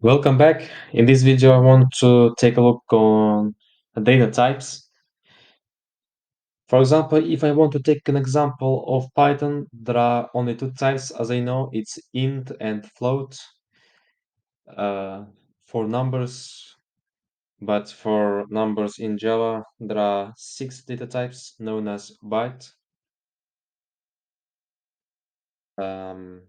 Welcome back. In this video, I want to take a look on data types. For example, if I want to take an example of Python, there are only two types, as I know, it's int and float uh, for numbers. But for numbers in Java, there are six data types known as byte. Um,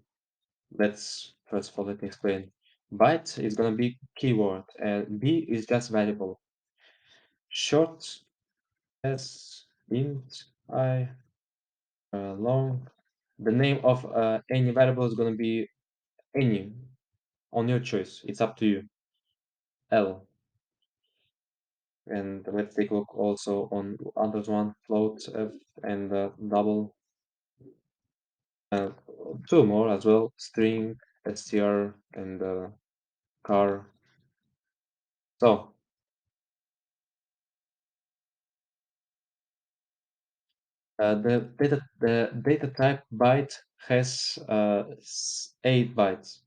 let's first of all let me explain. Byte is gonna be keyword, and B is just variable. Short S int I long. The name of any variable is going to be any on your choice. It's up to you. L. And let's take a look also on others one float F and double. Uh, Two more as well. String, str, and car. So the data type byte has 8 bytes.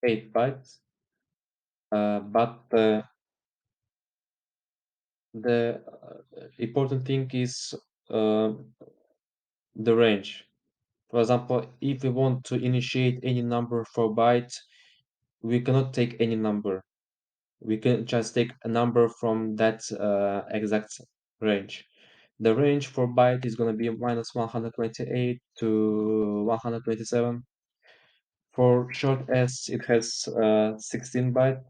8 bytes. But the important thing is uh, the range. For example, if we want to initiate any number for byte, we cannot take any number. We can just take a number from that exact range. The range for byte is going to be minus 128 to 127. For short S, it has 16 byte,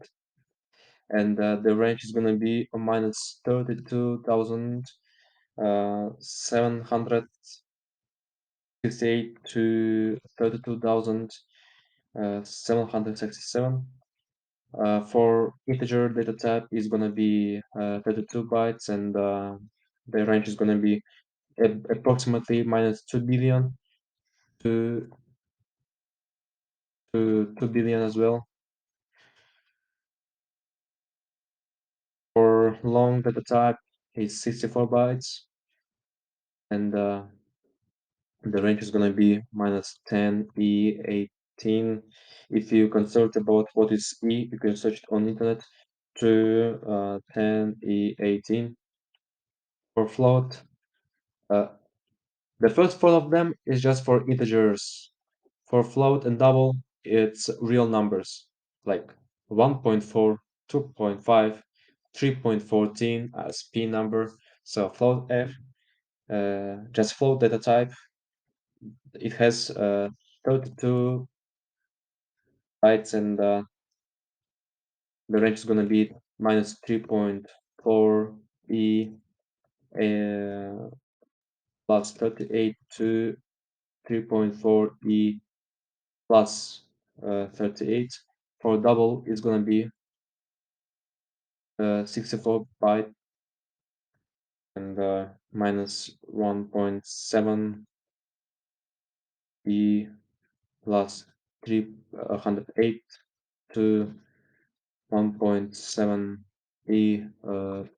and the range is going to be minus 32,768 to 32,767. For integer data type is gonna be 32 bytes, and the range is gonna be approximately minus 2 billion to 2 billion as well. For long data type is 64 bytes, and the range is gonna be minus 10 E18. If you consult about what is E, you can search it on internet to 10 E18. For float, uh, the first four of them is just for integers. For float and double, it's real numbers like 1.4, 2.5, 3.14 as P number. So float F, just float data type. It has 32 bytes, and the range is going to be minus 3.4 E plus 38 to 3.4 E plus 38. For double, it's going to be 64 byte and minus 1.7 E plus 308 to 1.7 E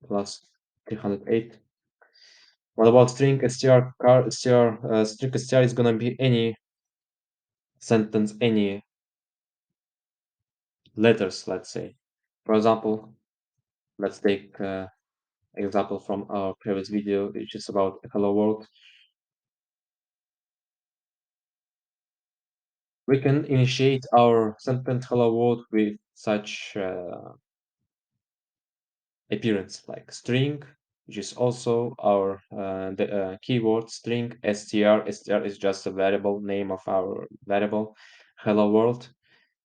plus 308. What about string str? String str is gonna be any sentence, any letters, let's say. For example, let's take example from our previous video, which is about hello world. We can initiate our sentence hello world with such appearance like string, which is also our the keyword string str. Str is just a variable name of our variable hello world,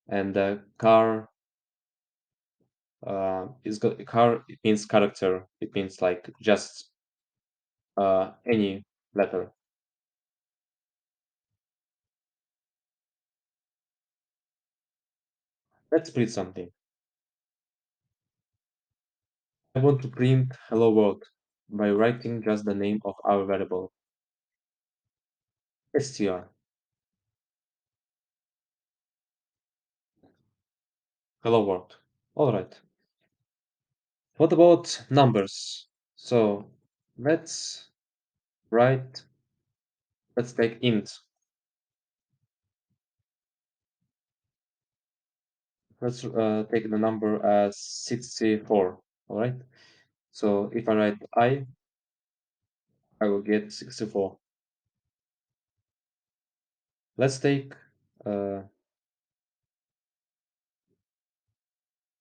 and car car, it means character. It means like just any letter. Let's print something. I want to print hello world by writing just the name of our variable str. Hello world. All right. What about numbers? So let's write, let's take int. let's take the number as 64. All right. So if I write I will get 64. Let's take uh,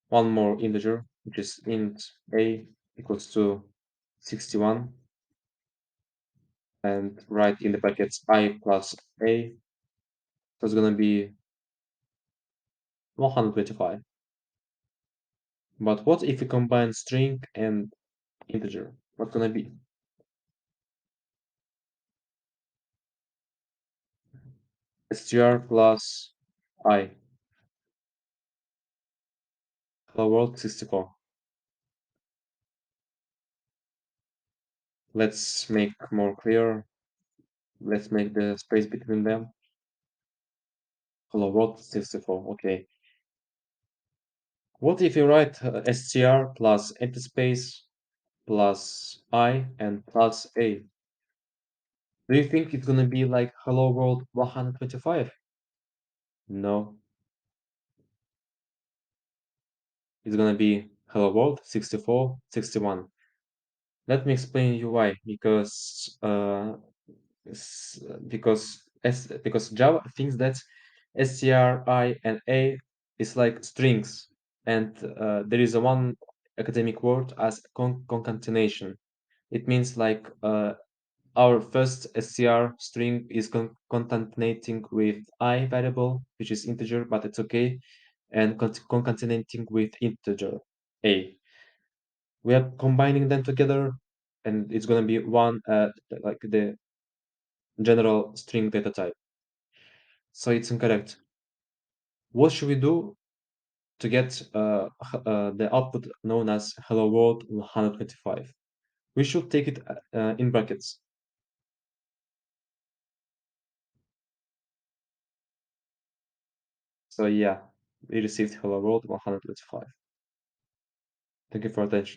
one more integer, which is int a equals to 61, and write in the brackets I plus a. So it's gonna be 125. But what if we combine string and integer? What's gonna be? Str plus I. Hello world 64. Let's make more clear. Let's make the space between them. Hello world 64. Okay. What if you write str plus empty space plus I and plus A? Do you think it's gonna be like hello world 125? No, it's gonna be hello world 64, 61. Let me explain you why. Because Java thinks that str, I, and a is like strings, and there is a one academic word as concatenation. It means like our first str string is concatenating with I variable, which is integer, but it's okay, and concatenating with integer a. We are combining them together, and it's gonna be one like the general string data type. So it's incorrect. What should we do to get the output known as hello world 125? We should take it in brackets. So yeah, we received hello world 125. Thank you for attention.